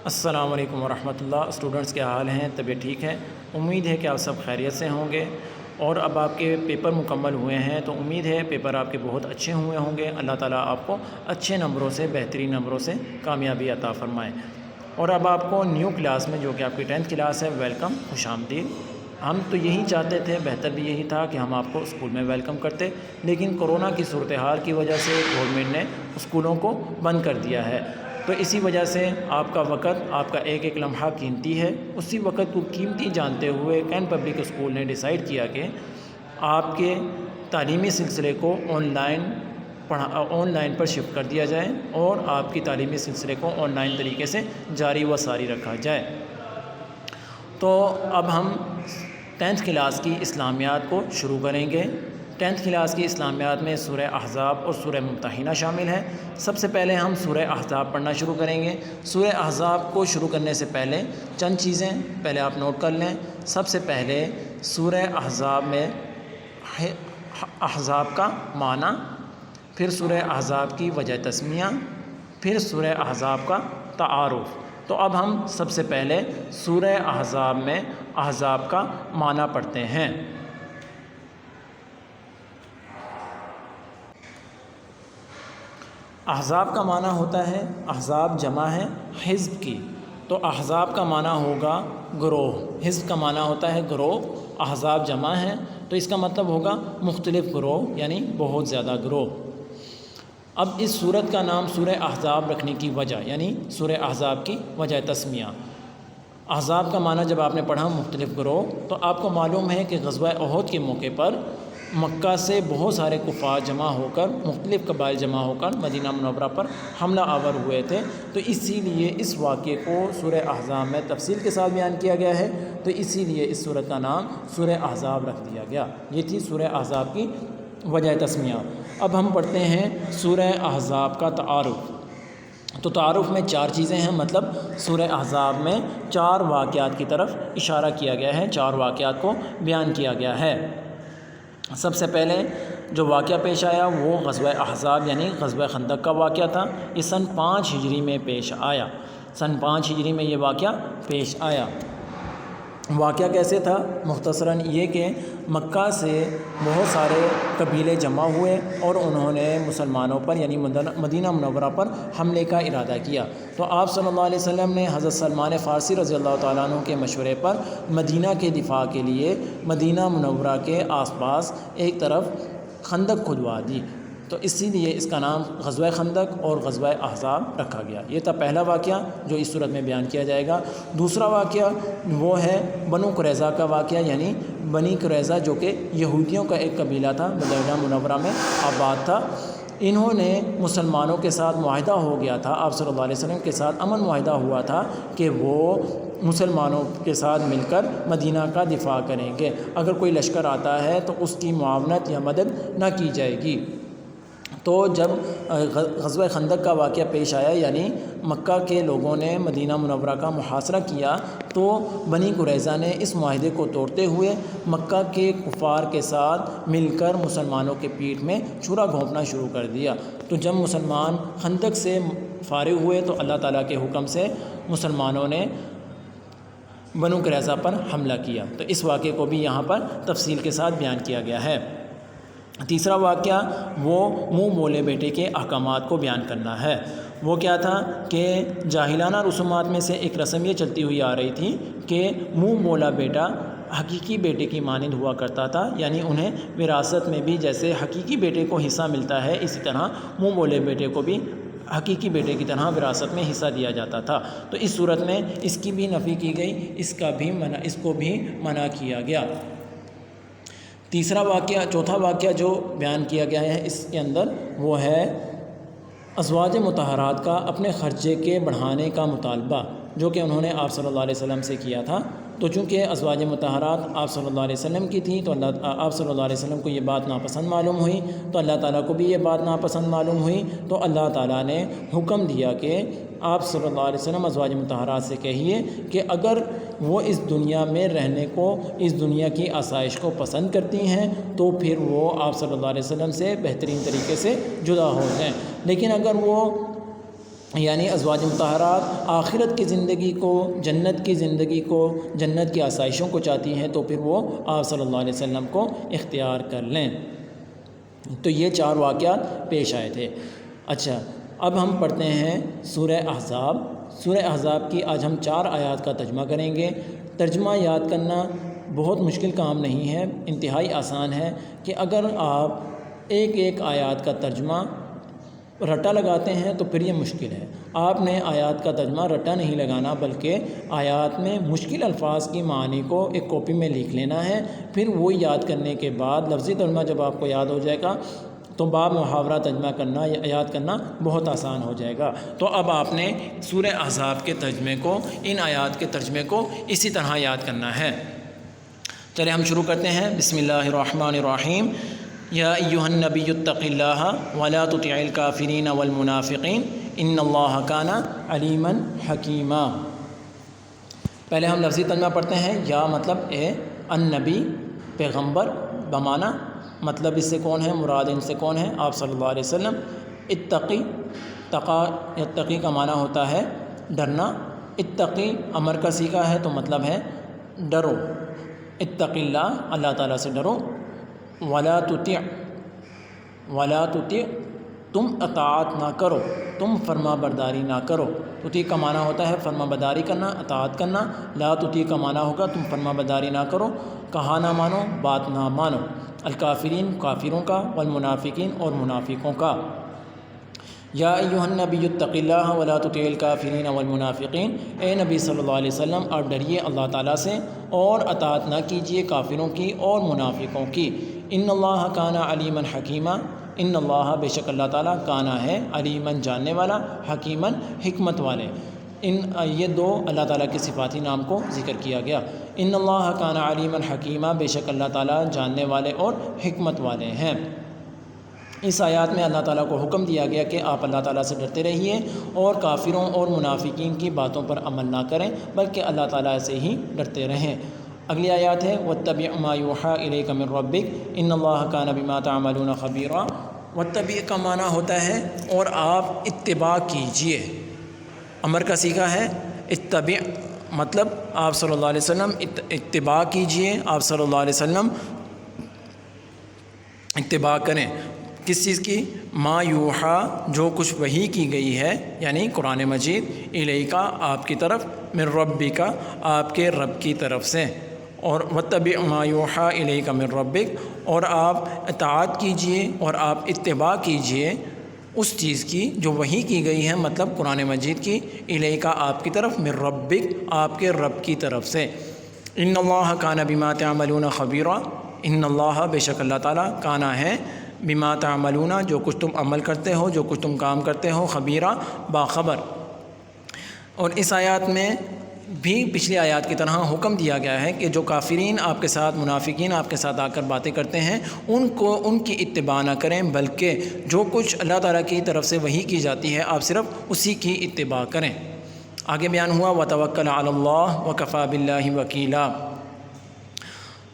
السلام علیکم ورحمۃ اللہ۔ اسٹوڈنٹس کیا حال ہیں؟ طبیعت ٹھیک ہے؟ امید ہے کہ آپ سب خیریت سے ہوں گے، اور اب آپ کے پیپر مکمل ہوئے ہیں تو امید ہے پیپر آپ کے بہت اچھے ہوئے ہوں گے۔ اللہ تعالیٰ آپ کو اچھے نمبروں سے، بہترین نمبروں سے کامیابی عطا فرمائے۔ اور اب آپ کو نیو کلاس میں، جو کہ آپ کی 10th کلاس ہے، ویلکم، خوش آمدید۔ ہم تو یہی چاہتے تھے، بہتر بھی یہی تھا کہ ہم آپ کو اسکول میں ویلکم کرتے، لیکن کورونا کی صورتحال کی وجہ سے گورنمنٹ نے اسکولوں کو بند کر دیا ہے۔ تو اسی وجہ سے آپ کا وقت، آپ کا ایک ایک لمحہ قیمتی ہے۔ اسی وقت کو قیمتی جانتے ہوئے کین پبلک اسکول نے ڈیسائیڈ کیا کہ آپ کے تعلیمی سلسلے کو آن لائن پر شفٹ کر دیا جائے، اور آپ کی تعلیمی سلسلے کو آن لائن طریقے سے جاری و ساری رکھا جائے۔ تو اب ہم 10th کلاس کی اسلامیات کو شروع کریں گے۔ 10th کلاس کی اسلامیات میں سورہ احزاب اور سورہ ممتحنہ شامل ہے۔ سب سے پہلے ہم سورہ احزاب پڑھنا شروع کریں گے۔ سورہ احزاب کو شروع کرنے سے پہلے چند چیزیں پہلے آپ نوٹ کر لیں۔ سب سے پہلے سورہ احزاب میں احزاب کا معنی، پھر سورہ احزاب کی وجہ تسمیہ، پھر سورہ احزاب کا تعارف۔ تو اب ہم سب سے پہلے سورہ احزاب میں احزاب کا معنی پڑھتے ہیں۔ احزاب کا معنی ہوتا ہے، احزاب جمع ہے حزب کی، تو احزاب کا معنی ہوگا گروہ۔ حزب کا معنی ہوتا ہے گروہ، احزاب جمع ہے تو اس کا مطلب ہوگا مختلف گروہ، یعنی بہت زیادہ گروہ۔ اب اس سورت کا نام سورہ احزاب رکھنے کی وجہ، یعنی سورہ احزاب کی وجہ تسمیہ۔ احزاب کا معنی جب آپ نے پڑھا مختلف گروہ، تو آپ کو معلوم ہے کہ غزوہ احد کے موقع پر مکہ سے بہت سارے کفار جمع ہو کر، مختلف قبائل جمع ہو کر مدینہ منورہ پر حملہ آور ہوئے تھے، تو اسی لیے اس واقعے کو سورہ احزاب میں تفصیل کے ساتھ بیان کیا گیا ہے، تو اسی لیے اس سورت کا نام سورہ احزاب رکھ دیا گیا۔ یہ تھی سورہ احزاب کی وجہ تسمیہ۔ اب ہم پڑھتے ہیں سورہ احزاب کا تعارف۔ تو تعارف میں 4 چیزیں ہیں، مطلب سورہ احزاب میں 4 واقعات کی طرف اشارہ کیا گیا ہے، 4 واقعات کو بیان کیا گیا ہے۔ سب سے پہلے جو واقعہ پیش آیا وہ غزوہ احزاب یعنی غزوہ خندق کا واقعہ تھا۔ یہ سن 5 ہجری میں پیش آیا۔ سن 5 ہجری میں یہ واقعہ پیش آیا۔ واقعہ کیسے تھا؟ مختصراً یہ کہ مکہ سے بہت سارے قبیلے جمع ہوئے اور انہوں نے مسلمانوں پر، یعنی مدینہ منورہ پر حملے کا ارادہ کیا۔ تو آپ صلی اللہ علیہ وسلم نے حضرت سلمان فارسی رضی اللہ تعالیٰ عنہ کے مشورے پر مدینہ کے دفاع کے لیے مدینہ منورہ کے آس پاس ایک طرف خندق کھدوا دی، تو اسی لیے اس کا نام غزوہ خندق اور غزوہ احزاب رکھا گیا۔ یہ تھا پہلا واقعہ جو اس صورت میں بیان کیا جائے گا۔ دوسرا واقعہ وہ ہے بنو قریظہ کا واقعہ، یعنی بنی قریظہ جو کہ یہودیوں کا ایک قبیلہ تھا، مدینہ منورہ میں آباد تھا۔ انہوں نے مسلمانوں کے ساتھ معاہدہ ہو گیا تھا، آپ صلی اللہ علیہ وسلم کے ساتھ امن معاہدہ ہوا تھا کہ وہ مسلمانوں کے ساتھ مل کر مدینہ کا دفاع کریں گے، اگر کوئی لشکر آتا ہے تو اس کی معاونت یا مدد نہ کی جائے گی۔ تو جب غزوہ خندق کا واقعہ پیش آیا، یعنی مکہ کے لوگوں نے مدینہ منورہ کا محاصرہ کیا، تو بنی قریظہ نے اس معاہدے کو توڑتے ہوئے مکہ کے کفار کے ساتھ مل کر مسلمانوں کے پیٹھ میں چھرا گھونپنا شروع کر دیا۔ تو جب مسلمان خندق سے فارغ ہوئے تو اللہ تعالیٰ کے حکم سے مسلمانوں نے بنو قریظہ پر حملہ کیا۔ تو اس واقعے کو بھی یہاں پر تفصیل کے ساتھ بیان کیا گیا ہے۔ تیسرا واقعہ وہ منہ بولے بیٹے کے احکامات کو بیان کرنا ہے۔ وہ کیا تھا کہ جاہلانہ رسومات میں سے ایک رسم یہ چلتی ہوئی آ رہی تھی کہ منہ بولا بیٹا حقیقی بیٹے کی مانند ہوا کرتا تھا، یعنی انہیں وراثت میں بھی جیسے حقیقی بیٹے کو حصہ ملتا ہے، اسی طرح منہ بولے بیٹے کو بھی حقیقی بیٹے کی طرح وراثت میں حصہ دیا جاتا تھا۔ تو اس صورت میں اس کی بھی نفی کی گئی، اس کو بھی منع کیا گیا۔ چوتھا واقعہ جو بیان کیا گیا ہے اس کے اندر وہ ہے ازواج مطہرات کا اپنے خرچے کے بڑھانے کا مطالبہ، جو کہ انہوں نے آپ صلی اللہ علیہ وسلم سے کیا تھا۔ تو چونکہ ازواج مطہرات آپ صلی اللہ علیہ وسلم کی تھیں، تو آپ صلی اللہ علیہ وسلم کو یہ بات ناپسند معلوم ہوئی، تو اللہ تعالیٰ کو بھی یہ بات ناپسند معلوم ہوئی، تو اللہ تعالیٰ نے حکم دیا کہ آپ صلی اللہ علیہ وسلم ازواج مطہرات سے کہیے کہ اگر وہ اس دنیا میں رہنے کو، اس دنیا کی آسائش کو پسند کرتی ہیں تو پھر وہ آپ صلی اللہ علیہ وسلم سے بہترین طریقے سے جدا ہو جائیں، لیکن اگر وہ یعنی ازواج مطہرات آخرت کی زندگی کو، جنت کی زندگی کو، جنت کی آسائشوں کو چاہتی ہیں تو پھر وہ آپ صلی اللہ علیہ وسلم کو اختیار کر لیں۔ تو یہ 4 واقعات پیش آئے تھے۔ اچھا، اب ہم پڑھتے ہیں سورہ احزاب۔ سورہ احزاب کی آج ہم 4 آیات کا ترجمہ کریں گے۔ ترجمہ یاد کرنا بہت مشکل کام نہیں ہے، انتہائی آسان ہے کہ اگر آپ ایک ایک آیات کا ترجمہ رٹا لگاتے ہیں تو پھر یہ مشکل ہے۔ آپ نے آیات کا ترجمہ رٹا نہیں لگانا، بلکہ آیات میں مشکل الفاظ کی معنی کو ایک کاپی میں لکھ لینا ہے، پھر وہ یاد کرنے کے بعد لفظی ترجمہ جب آپ کو یاد ہو جائے گا تو باب محاورہ ترجمہ کرنا یا یاد کرنا بہت آسان ہو جائے گا۔ تو اب آپ نے سورہ احزاب کے ترجمے کو، ان آیات کے ترجمے کو اسی طرح یاد کرنا ہے۔ چلے ہم شروع کرتے ہیں۔ بسم اللہ الرحمن الرحیم۔ یا ایھا النبی اتق اللہ ولا تطع الکافرین والمنافقین ان اللہ کان علیما حکیما۔ پہلے ہم لفظی ترجمہ پڑھتے ہیں۔ یا مطلب اے، النبی پیغمبر بمعنی، مطلب اس سے کون ہے، مراد ان سے کون ہے، آپ صلی اللہ علیہ وسلم۔ اتقی، یتقی کا معنی ہوتا ہے ڈرنا۔ اتقی امر کا صیغہ ہے تو مطلب ہے ڈرو۔ اتق اللہ، اللہ تعالیٰ سے ڈرو۔ ولا تطع، ولا تطع تم اطاعت نہ کرو، تم فرما برداری نہ کرو۔ تطیع کا معنی ہوتا ہے فرما برداری کرنا، اطاعت کرنا۔ لا تطیع کا معنی ہوگا تم فرما برداری نہ کرو، کہا نہ مانو، بات نہ مانو۔ الکافرین کافروں کا، والمنافقین اور منافقوں کا۔ یا ایھا النبی اتق اللہ ولا تطع الکافرین والمنافقین، اے نبی صلی اللہ علیہ وسلم آپ ڈریے اللہ تعالیٰ سے اور اطاعت نہ کیجیے کافروں کی اور منافقوں کی۔ ان اللہ کان علیما حکیما، ان اللہ بے شک اللہ تعالیٰ کانا ہے، علیماً جاننے والا، حکیماً حکمت والے۔ یہ 2 اللہ تعالیٰ کے صفاتی نام کو ذکر کیا گیا۔ ان اللہ کان علیما حکیما، بے شک اللہ تعالیٰ جاننے والے اور حکمت والے ہیں۔ اس آیات میں اللہ تعالیٰ کو حکم دیا گیا کہ آپ اللہ تعالیٰ سے ڈرتے رہیے اور کافروں اور منافقین کی باتوں پر عمل نہ کریں، بلکہ اللہ تعالیٰ سے ہی ڈرتے رہیں۔ اگلی آیات ہے واتبع ما یوحی الیک من ربک ان اللہ کان بما تعملون خبیرا۔ واتبع کا معنی ہوتا ہے اور آپ اتباع کیجئے، امر کا صیغہ ہے اتبع، مطلب آپ صلی اللہ علیہ وسلم اتباع کیجئے، آپ صلی اللہ علیہ وسلم اتباع کریں۔ کس چیز کی؟ ما یوحی، جو کچھ وحی کی گئی ہے، یعنی قرآن مجید، الیکا آپ کی طرف، من ربک آپ کے رب کی طرف سے، اور واتبع ما یوحی الیک من ربک، اور آپ اطاعت کیجئے اور آپ اتباع کیجئے اس چیز کی جو وحی کی گئی ہے، مطلب قرآن مجید کی، الیکا آپ کی طرف، من ربک آپ کے رب کی طرف سے۔ ان اللہ کان بما تعملون خبیرا، ان اللہ بے شک اللہ تعالیٰ کانا ہے، بما تعملون جو کچھ تم عمل کرتے ہو، جو کچھ تم کام کرتے ہو، خبیرہ باخبر۔ اور اس آیات میں بھی پچھلی آیات کی طرح حکم دیا گیا ہے کہ جو کافرین آپ کے ساتھ، منافقین آپ کے ساتھ آ کر باتیں کرتے ہیں ان کی اتباع نہ کریں، بلکہ جو کچھ اللہ تعالیٰ کی طرف سے وحی کی جاتی ہے آپ صرف اسی کی اتباع کریں۔ آگے بیان ہوا وتوکل علی اللہ وکفی باللہ وکیلا۔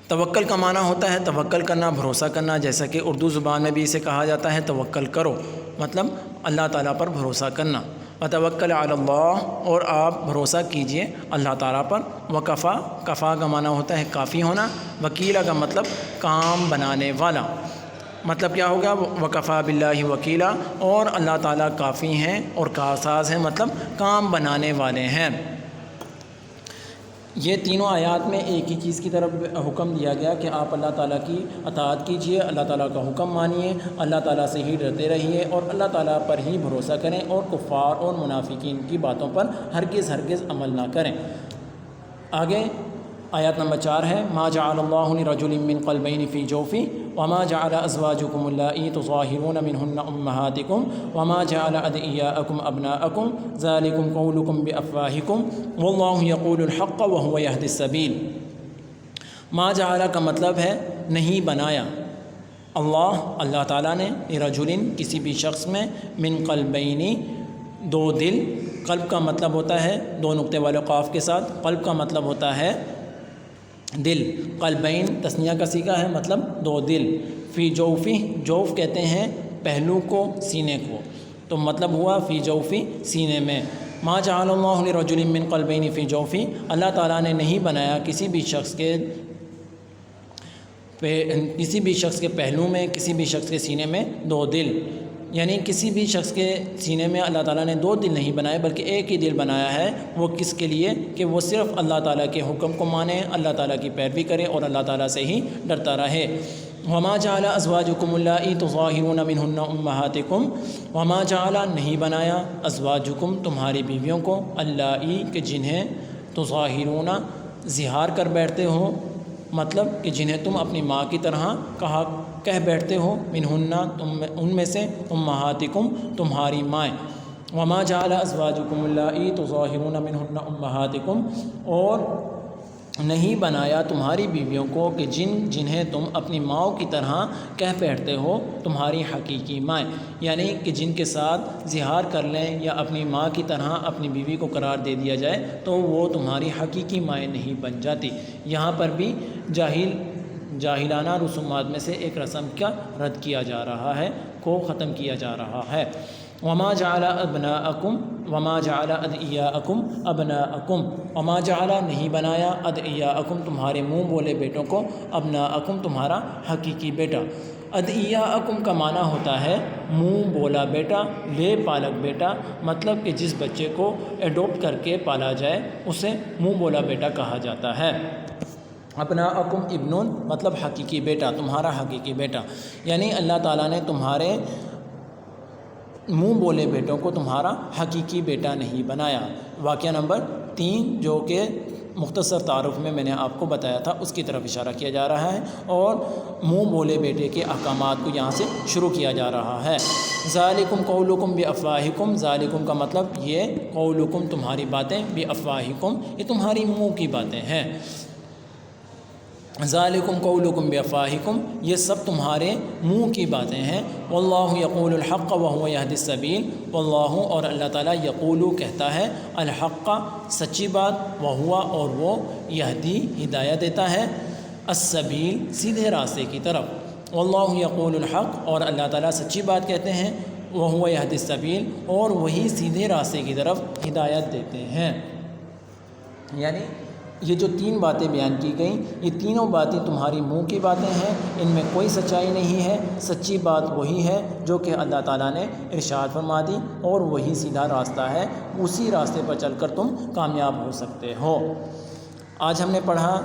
توکل کا معنی ہوتا ہے توکل کرنا، بھروسہ کرنا، جیسا کہ اردو زبان میں بھی اسے کہا جاتا ہے توکل کرو، مطلب اللہ تعالیٰ پر بھروسہ کرنا۔ وتوکل علی اللہ، اور آپ بھروسہ کیجئے اللہ تعالیٰ پر۔ وکفا، کفا کا معنی ہوتا ہے کافی ہونا۔ وکیلا کا مطلب کام بنانے والا، مطلب کیا ہوگا؟ وکفا باللہ وکیلا، اور اللہ تعالیٰ کافی ہیں اور کارساز ہیں، مطلب کام بنانے والے ہیں۔ یہ تینوں آیات میں ایک ہی چیز کی طرف حکم دیا گیا کہ آپ اللہ تعالیٰ کی اطاعت کیجئے، اللہ تعالیٰ کا حکم مانیے، اللہ تعالیٰ سے ہی ڈرتے رہیے اور اللہ تعالیٰ پر ہی بھروسہ کریں، اور کفار اور منافقین کی باتوں پر ہرگز عمل نہ کریں۔ آگے آیات نمبر 4 ہے ما جعل اللہ لرجل من قلبین فی جوفہ وما جعل ازواجکم اللائی تظاہرون منہن امہاتکم وما جعل ادعیاءکم ابناءکم ذالکم قولکم بافواہکم واللہ یقول الحق وہو یہدی السبیل۔ ما جعل کا مطلب ہے نہیں بنایا، اللہ تعالیٰ نے لرجل کسی بھی شخص میں، من قلبین 2 دل، قلب کا مطلب ہوتا ہے 2 نقطے والے قاف کے ساتھ، قلب کا مطلب ہوتا ہے دل، قلبین تثنیہ کا صیغہ ہے، مطلب 2 دل۔ فی جوفہ، جوف کہتے ہیں پہلو کو، سینے کو، تو مطلب ہوا فی جوفی سینے میں. ما جعل اللہ لرجل من قلبین فی جوفی، اللہ تعالیٰ نے نہیں بنایا کسی بھی شخص کے پہلو میں، کسی بھی شخص کے سینے میں دو دل. یعنی کسی بھی شخص کے سینے میں اللہ تعالیٰ نے دو دل نہیں بنائے بلکہ ایک ہی دل بنایا ہے. وہ کس کے لیے؟ کہ وہ صرف اللہ تعالیٰ کے حکم کو مانے، اللہ تعالیٰ کی پیروی کرے اور اللہ تعالیٰ سے ہی ڈرتا رہے. وما جعل ازواجکم اللائی تظاہرون منہن امہاتکم، وما جعل نہیں بنایا ازواجکم تمہاری بیویوں کو، اللائی کہ جنہیں تظاہرون ظہار کر بیٹھتے ہو، مطلب کہ جنہیں تم اپنی ماں کی طرح کہہ بیٹھتے ہو، منہن ان میں سے، امہاتکم تمہاری مائیں. وما جعل ازواجکم اللائی تظاہرون منہن امہاتکم، اور نہیں بنایا تمہاری بیویوں کو کہ جنہیں تم اپنی ماؤں کی طرح کہہ بیٹھتے ہو، تمہاری حقیقی مائیں. یعنی کہ جن کے ساتھ ظہار کر لیں یا اپنی ماں کی طرح اپنی بیوی کو قرار دے دیا جائے تو وہ تمہاری حقیقی مائیں نہیں بن جاتی. یہاں پر بھی جاہلانہ رسومات میں سے ایک رسم کا رد کیا جا رہا ہے، کو ختم کیا جا رہا ہے. وما جعل ابناءکم وما جعل ادعیاءکم ابناءکم، وما جعل نہیں بنایا ادعیاءکم تمہارے منہ بولے بیٹوں کو، ابناءکم تمہارا حقیقی بیٹا. ادعیاءکم کا معنی ہوتا ہے منہ بولا بیٹا، لے پالک بیٹا، مطلب کہ جس بچے کو ایڈوپٹ کر کے پالا جائے اسے منہ بولا بیٹا کہا جاتا ہے. ابناءکم ابنون مطلب حقیقی بیٹا، تمہارا حقیقی بیٹا. یعنی اللہ تعالیٰ نے تمہارے منہ بولے بیٹوں کو تمہارا حقیقی بیٹا نہیں بنایا. واقعہ نمبر 3 جو کہ مختصر تعارف میں نے آپ کو بتایا تھا اس کی طرف اشارہ کیا جا رہا ہے اور منہ بولے بیٹے کے احکامات کو یہاں سے شروع کیا جا رہا ہے. ذالکم قولکم بافواہکم، ذالکم کا مطلب یہ قولکم تمہاری باتیں، بافواہکم یہ تمہاری منہ کی باتیں ہیں. ذالکم قولکم بافواہکم یہ سب تمہارے منہ کی باتیں ہیں. واللہ یقول الحق وہو یہدی السبیل، واللہ اور اللہ تعالیٰ یقول کہتا ہے، الحق سچی بات، وہو اور وہ، یہدی ہدایت دیتا ہے، السبیل سیدھے راستے کی طرف. واللہ یقول الحق اور اللہ تعالیٰ سچی بات کہتے ہیں، وہو یہدی السبیل اور وہی سیدھے راستے کی طرف ہدایت دیتے ہیں. یعنی یہ جو 3 باتیں بیان کی گئیں یہ تینوں باتیں تمہاری منہ کی باتیں ہیں، ان میں کوئی سچائی نہیں ہے. سچی بات وہی ہے جو کہ اللہ تعالیٰ نے ارشاد فرما دی اور وہی سیدھا راستہ ہے، اسی راستے پر چل کر تم کامیاب ہو سکتے ہو. آج ہم نے پڑھا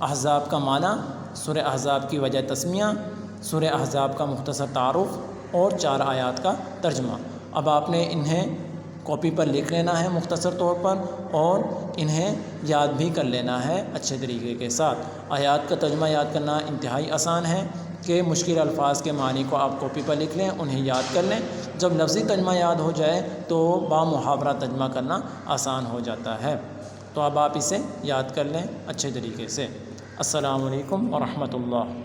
احزاب کا معنی، سورہ احزاب کی وجہ تسمیہ، سورہ احزاب کا مختصر تعارف اور 4 آیات کا ترجمہ. اب آپ نے انہیں کاپی پر لکھ لینا ہے مختصر طور پر اور انہیں یاد بھی کر لینا ہے اچھے طریقے کے ساتھ. آیات کا ترجمہ یاد کرنا انتہائی آسان ہے کہ مشکل الفاظ کے معنی کو آپ کاپی پر لکھ لیں، انہیں یاد کر لیں. جب لفظی ترجمہ یاد ہو جائے تو بامحاورہ ترجمہ کرنا آسان ہو جاتا ہے. تو اب آپ اسے یاد کر لیں اچھے طریقے سے. السلام علیکم ورحمۃ اللہ.